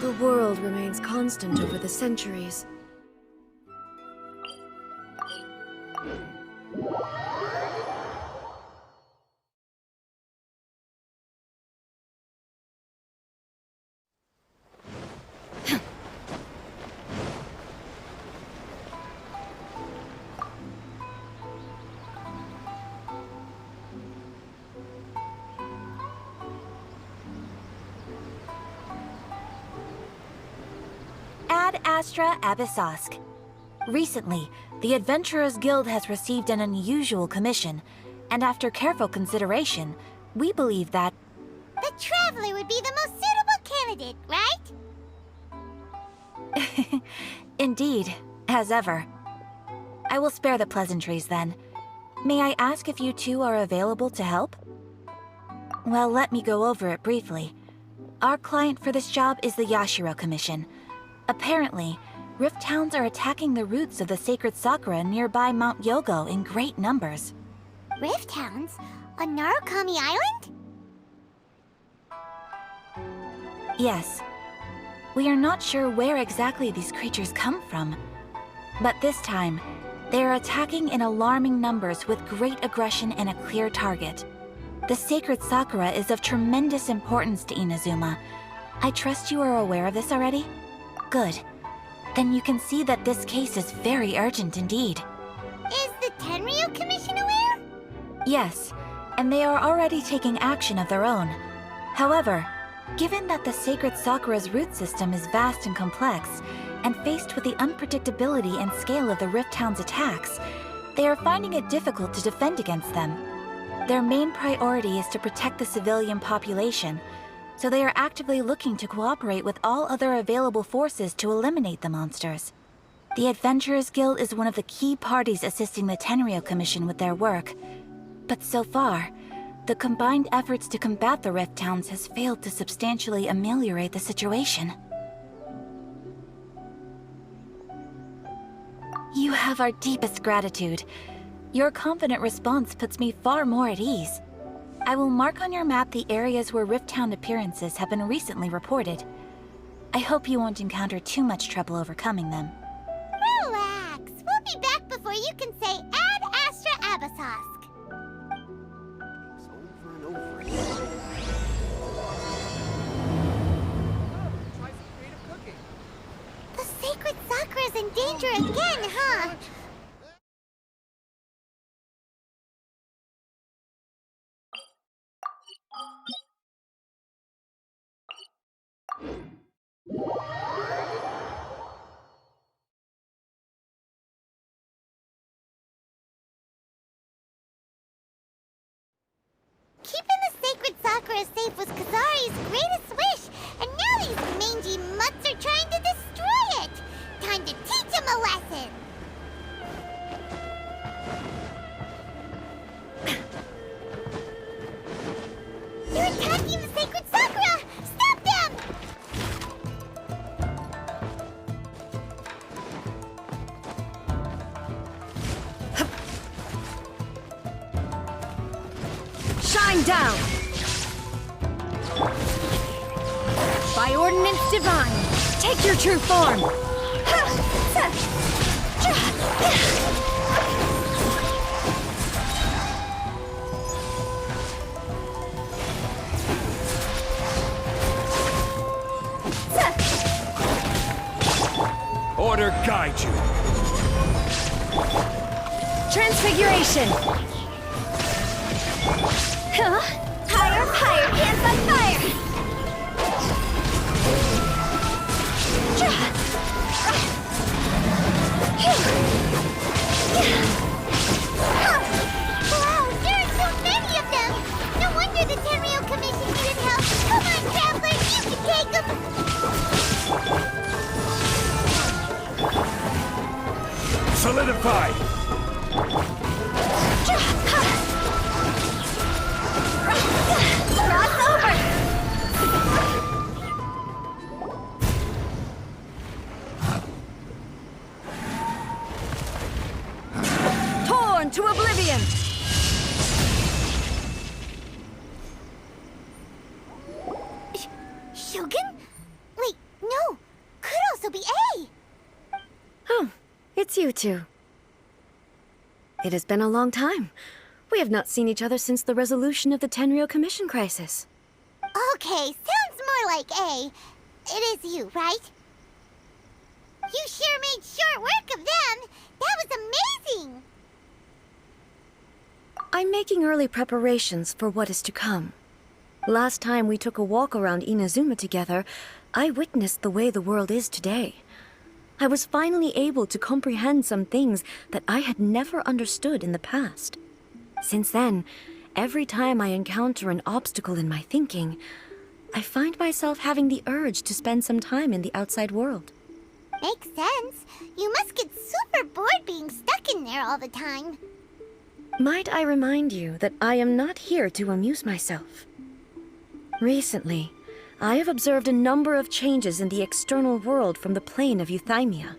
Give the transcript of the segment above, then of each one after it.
The world remains constant over the centuries. Ad Astra Abyssosk. Recently, the Adventurers Guild has received an unusual commission, and after careful consideration, we believe that... The Traveler would be the most suitable candidate, right? Indeed, as ever. I will spare the pleasantries then. May I ask if you two are available to help? Well, let me go over it briefly. Our client for this job is the Yashiro Commission. Apparently, Rift Hounds are attacking the roots of the sacred Sakura nearby Mount Yogo in great numbers. Rift Hounds? On Narukami Island? Yes. We are not sure where exactly these creatures come from. But this time, they are attacking in alarming numbers with great aggression and a clear target. The sacred Sakura is of tremendous importance to Inazuma. I trust you are aware of this already? Good. Then you can see that this case is very urgent indeed. Is the Tenryu Commission aware? Yes, and they are already taking action of their own. However, given that the sacred Sakura's root system is vast and complex, and faced with the unpredictability and scale of the Rift Hound's attacks, they are finding it difficult to defend against them. Their main priority is to protect the civilian population, so they are actively looking to cooperate with all other available forces to eliminate the monsters. The Adventurers Guild is one of the key parties assisting the Tenryu Commission with their work. But so far, the combined efforts to combat the Rift Hounds has failed to substantially ameliorate the situation. You have our deepest gratitude. Your confident response puts me far more at ease. I will mark on your map the areas where Rift Hound appearances have been recently reported. I hope you won't encounter too much trouble overcoming them. Relax. We'll be back before you can say Ad Astra Abyssosk. Over and over again. Try some creative cooking. The sacred Sakura's in danger again, huh? Keeping the sacred Sakura safe was Kazari's greatest wish, and now these mangy mutts are trying to destroy it! Time to teach him a lesson! They're attacking the sacred Sakura! Stop them! Shine down! By ordinance divine, take your true form! Order guide you. Transfiguration! Huh? Higher, higher, hands on fire! Wow, there are so many of them! No wonder the Tenryu Commission needed help! Come on, Traveler, you can take them! Solidify. Cross over! Torn to oblivion! Shogun? Wait, no! Oh, it's you two. It has been a long time. We have not seen each other since the resolution of the Tenryo Commission crisis. Okay, sounds more like A. It is you, right? You sure made short work of them! That was amazing! I'm making early preparations for what is to come. Last time we took a walk around Inazuma together, I witnessed the way the world is today. I was finally able to comprehend some things that I had never understood in the past. Since then, every time I encounter an obstacle in my thinking, I find myself having the urge to spend some time in the outside world. Makes sense. You must get super bored being stuck in there all the time. Might I remind you that I am not here to amuse myself. Recently, I have observed a number of changes in the external world from the plane of Euthymia.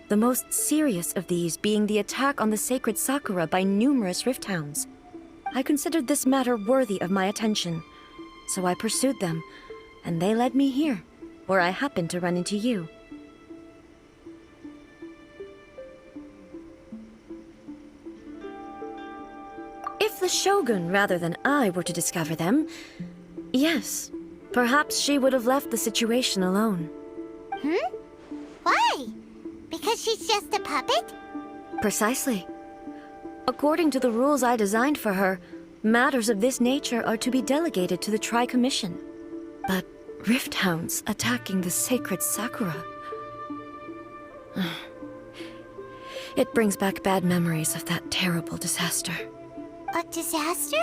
The most serious of these being the attack on the sacred Sakura by numerous rift hounds. I considered this matter worthy of my attention, so I pursued them, and they led me here, where I happened to run into you. If the Shogun rather than I were to discover them, yes, perhaps she would have left the situation alone. Why? Because she's just a puppet? Precisely. According to the rules I designed for her, matters of this nature are to be delegated to the Tri-Commission. But rift hounds attacking the sacred Sakura... It brings back bad memories of that terrible disaster. A disaster?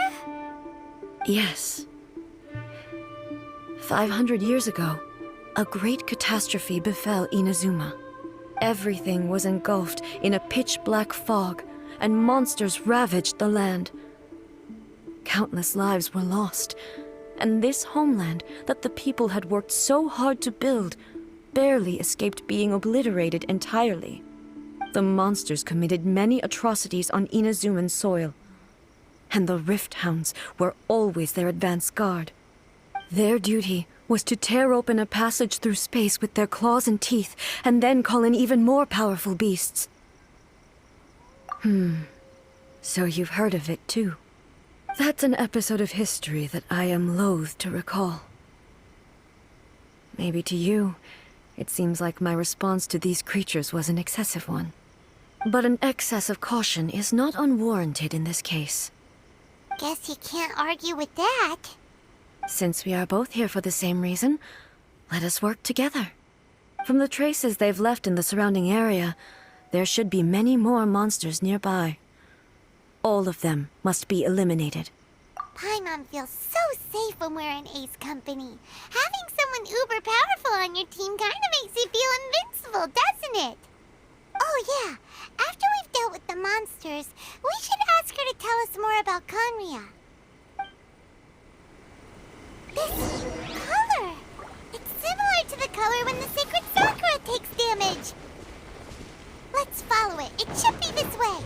Yes. 500 years ago, a great catastrophe befell Inazuma. Everything was engulfed in a pitch-black fog, and monsters ravaged the land. Countless lives were lost, and this homeland that the people had worked so hard to build barely escaped being obliterated entirely. The monsters committed many atrocities on Inazuman soil, and the rift hounds were always their advance guard. Their duty was to tear open a passage through space with their claws and teeth, and then call in even more powerful beasts. So you've heard of it too. That's an episode of history that I am loath to recall. Maybe to you, it seems like my response to these creatures was an excessive one. But an excess of caution is not unwarranted in this case. Guess you can't argue with that. Since we are both here for the same reason, let us work together. From the traces they've left in the surrounding area, there should be many more monsters nearby. All of them must be eliminated. Paimon feels so safe when we're in Ace company. Having someone uber powerful on your team kind of makes you feel invincible, doesn't it? Oh yeah, after we've dealt with the monsters, we should ask her to tell us more about Conria. This color! It's similar to the color when the sacred Sakura takes damage. Let's follow it. It should be this way.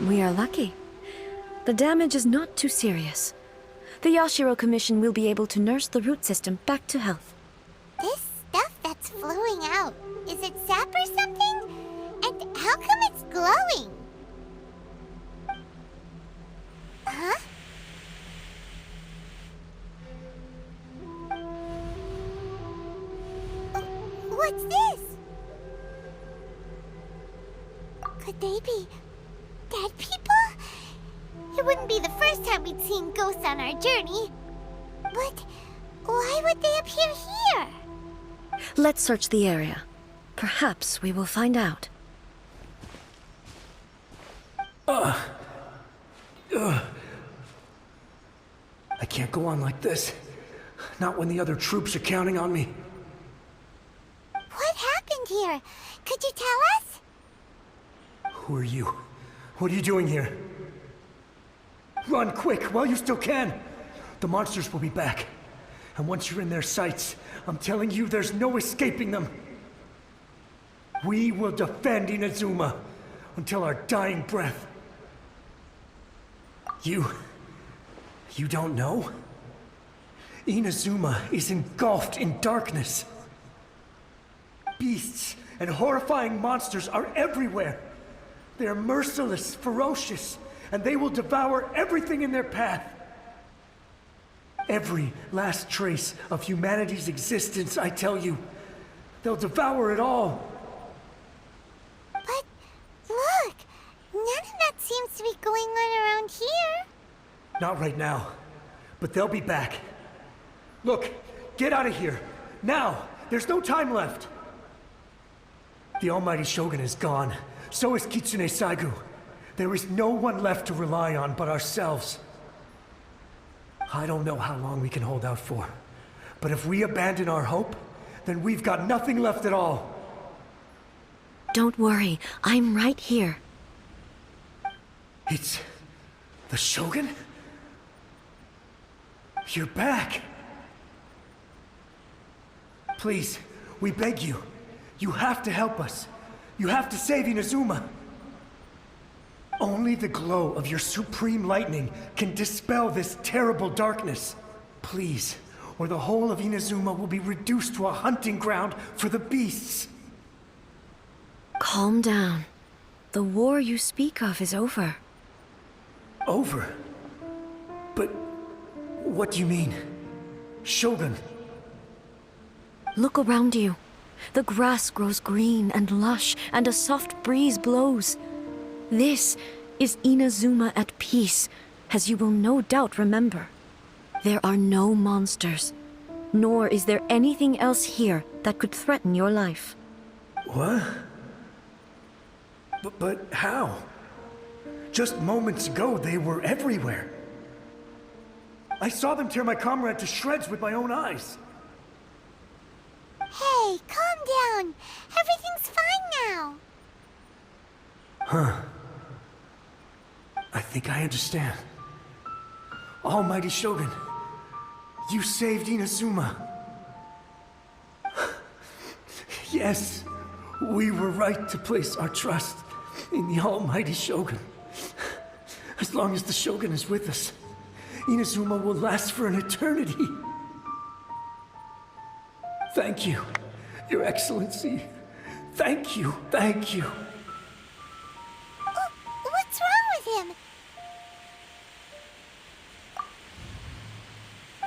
We are lucky. The damage is not too serious. The Yashiro Commission will be able to nurse the root system back to health. This stuff that's flowing out, is it sap or something? And how come it's glowing? Huh? What's this? Could they be dead people? It wouldn't be the first time we'd seen ghosts on our journey. But why would they appear here? Let's search the area. Perhaps we will find out. I can't go on like this. Not when the other troops are counting on me. What happened here? Could you tell us? Who are you? What are you doing here? Run quick while you still can. The monsters will be back. And once you're in their sights, I'm telling you, there's no escaping them. We will defend Inazuma until our dying breath. You don't know? Inazuma is engulfed in darkness. Beasts and horrifying monsters are everywhere. They are merciless, ferocious, and they will devour everything in their path. Every last trace of humanity's existence, I tell you. They'll devour it all. But look, none of that seems to be going on around here. Not right now, but they'll be back. Look, get out of here. Now! There's no time left! The almighty Shogun is gone. So is Kitsune Saigu. There is no one left to rely on but ourselves. I don't know how long we can hold out for. But if we abandon our hope, then we've got nothing left at all. Don't worry, I'm right here. It's... the Shogun? You're back! Please, we beg you. You have to help us. You have to save Inazuma. Only the glow of your supreme lightning can dispel this terrible darkness. Please, or the whole of Inazuma will be reduced to a hunting ground for the beasts. Calm down. The war you speak of is over. Over? But what do you mean? Shogun? Look around you. The grass grows green and lush, and a soft breeze blows. This is Inazuma at peace, as you will no doubt remember. There are no monsters, nor is there anything else here that could threaten your life. What? But how? Just moments ago, they were everywhere. I saw them tear my comrade to shreds with my own eyes. Hey, calm down. Everything's fine now. Huh. I think I understand. Almighty Shogun, you saved Inazuma. Yes, we were right to place our trust in the Almighty Shogun. As long as the Shogun is with us, Inazuma will last for an eternity. Thank you, Your Excellency. Thank you, thank you. What's wrong with him?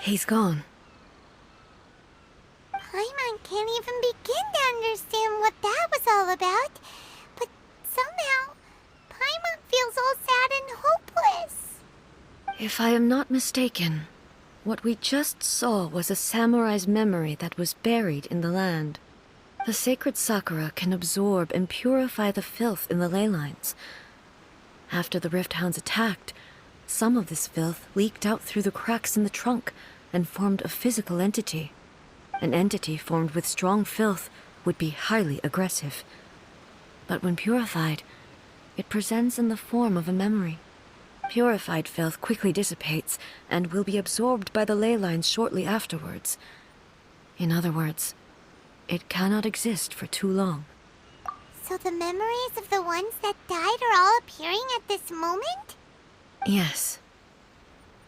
He's gone. Paimon can't even begin to understand what that was all about. But somehow, Paimon feels all sad and hopeless. If I am not mistaken, what we just saw was a samurai's memory that was buried in the land. The sacred sakura can absorb and purify the filth in the ley lines. After the Rift Hounds attacked, some of this filth leaked out through the cracks in the trunk and formed a physical entity. An entity formed with strong filth would be highly aggressive. But when purified, it presents in the form of a memory. Purified filth quickly dissipates and will be absorbed by the ley lines shortly afterwards. In other words, it cannot exist for too long. So So the memories of the ones that died are all appearing at this moment? Yes.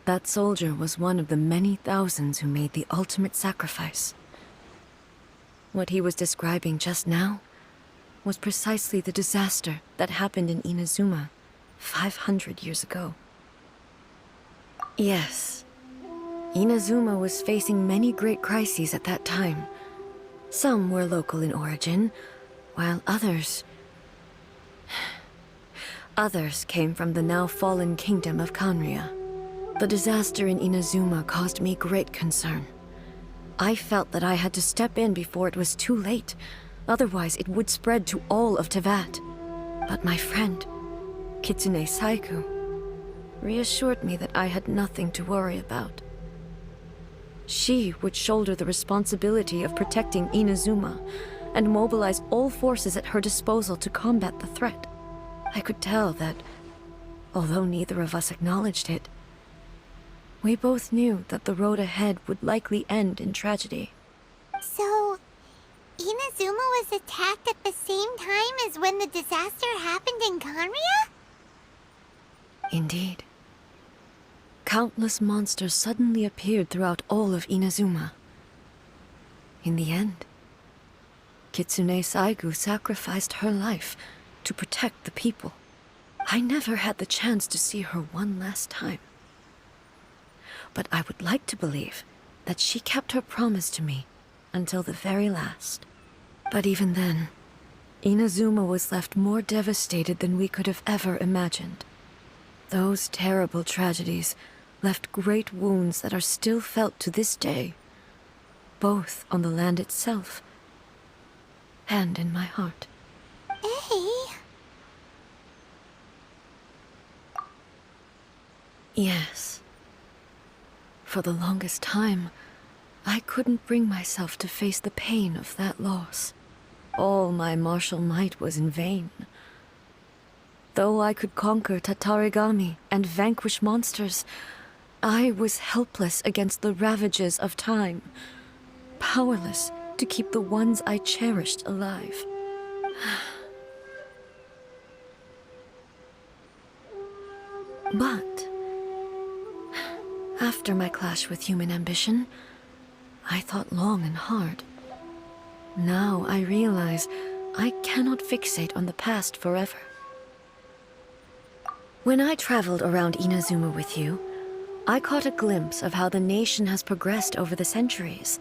That soldier was one of the many thousands who made the ultimate sacrifice. What he was describing just now was precisely the disaster that happened in Inazuma 500 years ago. Yes, Inazuma was facing many great crises at that time. Some were local in origin, while others came from the now fallen kingdom of Kanria. The disaster in Inazuma caused me great concern. I felt that I had to step in before it was too late, otherwise it would spread to all of Tevat. But my friend, Kitsune Saiku, reassured me that I had nothing to worry about. She would shoulder the responsibility of protecting Inazuma and mobilize all forces at her disposal to combat the threat. I could tell that, although neither of us acknowledged it, we both knew that the road ahead would likely end in tragedy. So, Inazuma was attacked at the same time as when the disaster happened in Kanria? Indeed. Countless monsters suddenly appeared throughout all of Inazuma. In the end, Kitsune Saigu sacrificed her life to protect the people. I never had the chance to see her one last time. But I would like to believe that she kept her promise to me until the very last. But even then, Inazuma was left more devastated than we could have ever imagined. Those terrible tragedies left great wounds that are still felt to this day, both on the land itself and in my heart. Hey. Yes. For the longest time, I couldn't bring myself to face the pain of that loss. All my martial might was in vain. Though I could conquer Tatarigami and vanquish monsters, I was helpless against the ravages of time, powerless to keep the ones I cherished alive. But after my clash with human ambition, I thought long and hard. Now I realize I cannot fixate on the past forever. When I traveled around Inazuma with you, I caught a glimpse of how the nation has progressed over the centuries.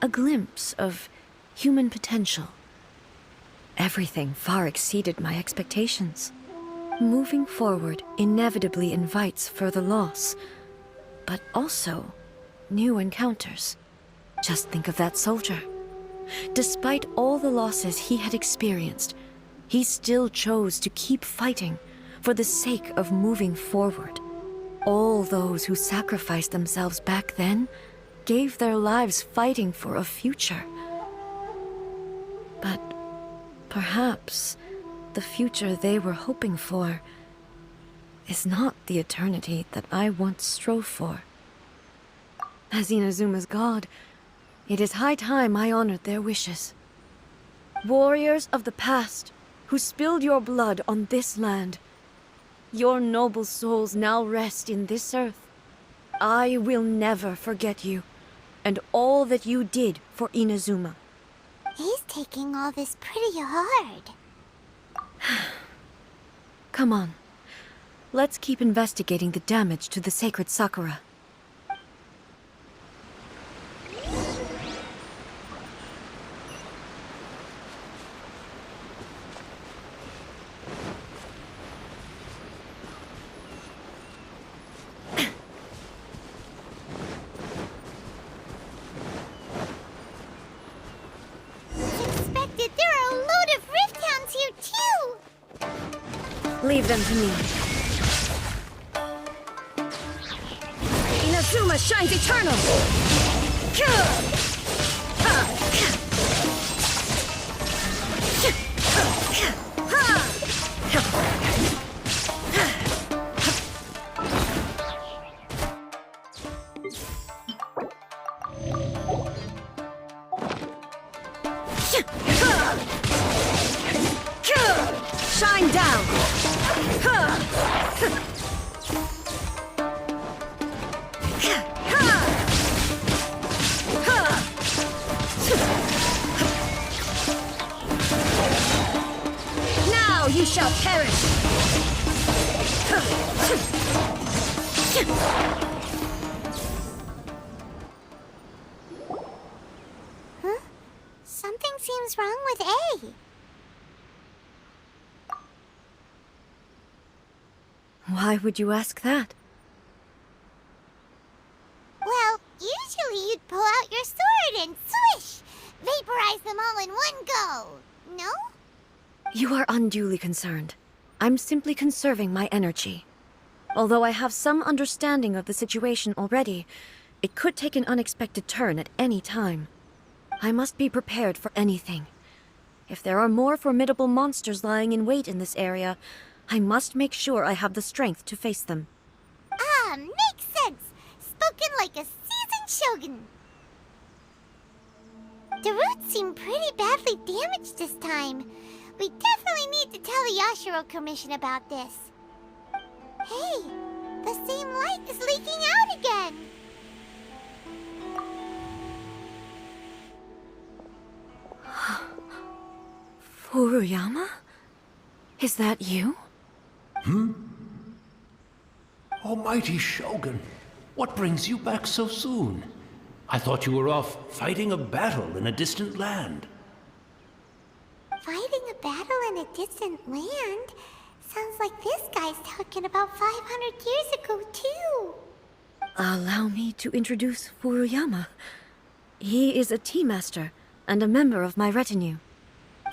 A glimpse of human potential. Everything far exceeded my expectations. Moving forward inevitably invites further loss, but also new encounters. Just think of that soldier. Despite all the losses he had experienced, he still chose to keep fighting for the sake of moving forward. All those who sacrificed themselves back then gave their lives fighting for a future. But perhaps the future they were hoping for is not the eternity that I once strove for. As Inazuma's god, it is high time I honored their wishes. Warriors of the past, who spilled your blood on this land, your noble souls now rest in this earth. I will never forget you, and all that you did for Inazuma. He's taking all this pretty hard. Come on. Let's keep investigating the damage to the sacred Sakura. Expected, there are a load of rift hounds here too! Leave them to me. Inazuma shines eternal! Huh? Something seems wrong with A. Why would you ask that? Well, usually you'd pull out your sword and swish! Vaporize them all in one go! No? You are unduly concerned. I'm simply conserving my energy. Although I have some understanding of the situation already, it could take an unexpected turn at any time. I must be prepared for anything. If there are more formidable monsters lying in wait in this area, I must make sure I have the strength to face them. Ah, makes sense! Spoken like a seasoned shogun! The roots seem pretty badly damaged this time. We definitely need to tell the Yashiro Commission about this. Hey, the same light is leaking out again! Furuyama? Is that you? Almighty Shogun, what brings you back so soon? I thought you were off fighting a battle in a distant land. Fighting a battle in a distant land? Sounds like this guy's talking about 500 years ago, too. Allow me to introduce Furuyama. He is a tea master and a member of my retinue.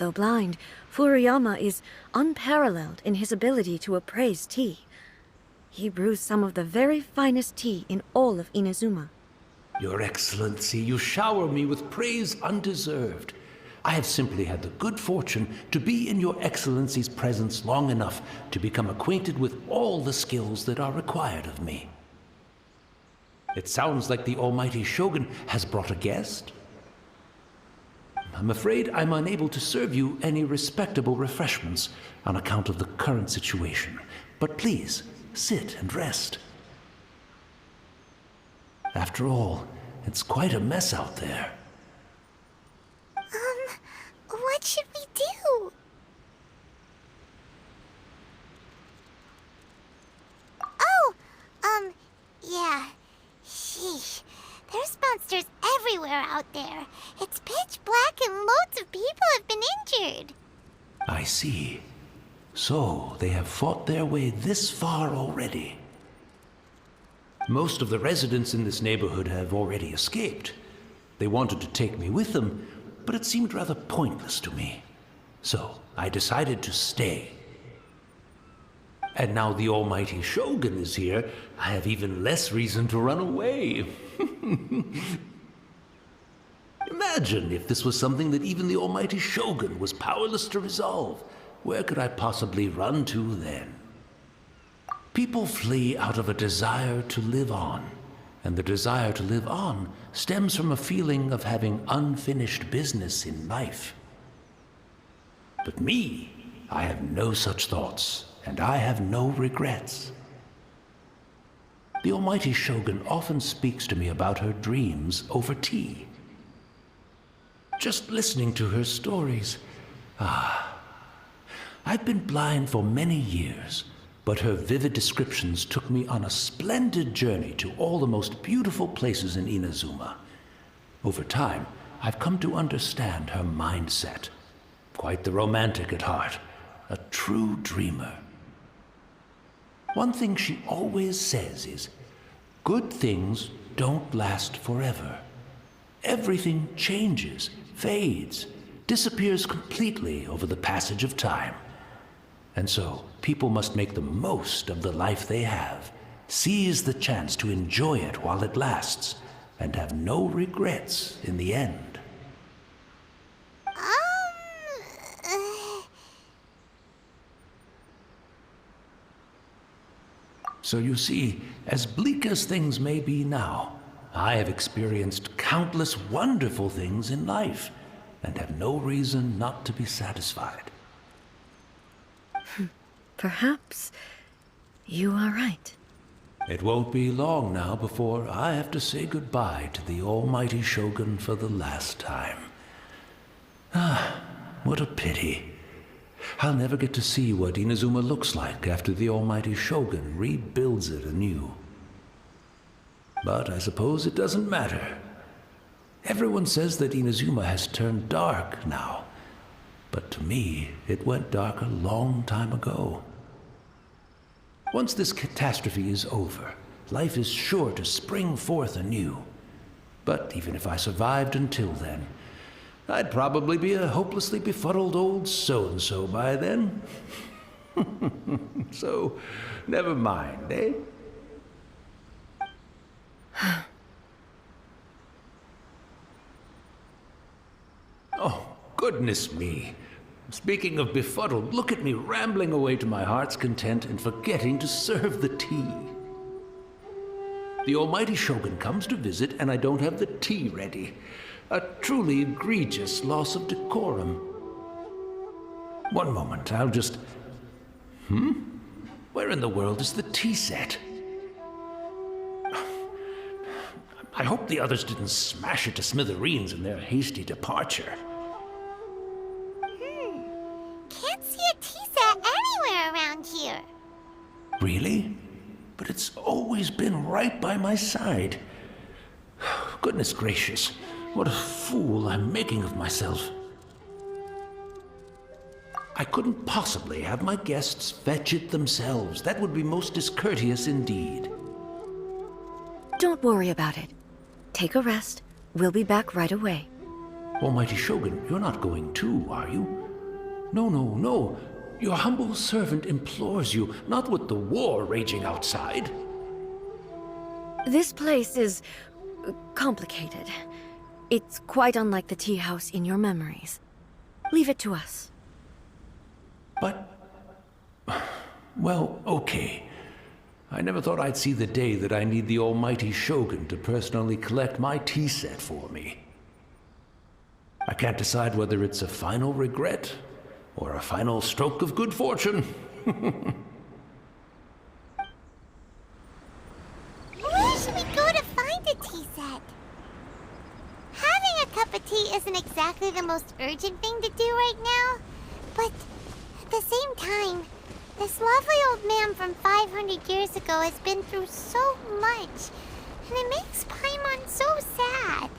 Though blind, Furuyama is unparalleled in his ability to appraise tea. He brews some of the very finest tea in all of Inazuma. Your Excellency, you shower me with praise undeserved. I have simply had the good fortune to be in Your Excellency's presence long enough to become acquainted with all the skills that are required of me. It sounds like the Almighty Shogun has brought a guest. I'm afraid I'm unable to serve you any respectable refreshments on account of the current situation. But please, sit and rest. After all, it's quite a mess out there. What should we do? Oh, yeah. Sheesh. There's monsters everywhere out there. It's pitch black and loads of people have been injured. I see. So, they have fought their way this far already. Most of the residents in this neighborhood have already escaped. They wanted to take me with them, but it seemed rather pointless to me. So, I decided to stay. And now the Almighty Shogun is here, I have even less reason to run away. Imagine if this was something that even the Almighty Shogun was powerless to resolve. Where could I possibly run to then? People flee out of a desire to live on, and the desire to live on stems from a feeling of having unfinished business in life. But me, I have no such thoughts, and I have no regrets. The Almighty Shogun often speaks to me about her dreams over tea. Just listening to her stories, I've been blind for many years, but her vivid descriptions took me on a splendid journey to all the most beautiful places in Inazuma. Over time, I've come to understand her mindset. Quite the romantic at heart, a true dreamer. One thing she always says is, good things don't last forever. Everything changes, fades, disappears completely over the passage of time. And so, people must make the most of the life they have, seize the chance to enjoy it while it lasts, and have no regrets in the end. So you see, as bleak as things may be now, I have experienced countless wonderful things in life, and have no reason not to be satisfied. Perhaps you are right. It won't be long now before I have to say goodbye to the Almighty Shogun for the last time. Ah, what a pity. I'll never get to see what Inazuma looks like after the almighty shogun rebuilds it anew. But I suppose it doesn't matter. Everyone says that Inazuma has turned dark now. But to me, it went dark a long time ago. Once this catastrophe is over, life is sure to spring forth anew. But even if I survived until then, I'd probably be a hopelessly befuddled old so-and-so by then. So, never mind, eh? Oh, goodness me. Speaking of befuddled, look at me rambling away to my heart's content and forgetting to serve the tea. The almighty shogun comes to visit and I don't have the tea ready. A truly egregious loss of decorum. One moment, I'll just... Where in the world is the tea set? I hope the others didn't smash it to smithereens in their hasty departure. Can't see a tea set anywhere around here. Really? But it's always been right by my side. Goodness gracious, what a fool I'm making of myself. I couldn't possibly have my guests fetch it themselves. That would be most discourteous indeed. Don't worry about it. Take a rest. We'll be back right away. Almighty Shogun, you're not going too, are you? No, no, no. Your humble servant implores you, not with the war raging outside. This place is complicated. It's quite unlike the tea house in your memories. Leave it to us. But... well, okay. I never thought I'd see the day that I need the almighty Shogun to personally collect my tea set for me. I can't decide whether it's a final regret or a final stroke of good fortune. Where should we go to find a tea set? Having a cup of tea isn't exactly the most urgent thing to do right now, but at the same time, this lovely old man from 500 years ago has been through so much, and it makes Paimon so sad.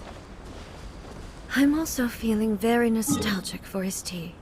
I'm also feeling very nostalgic for his tea.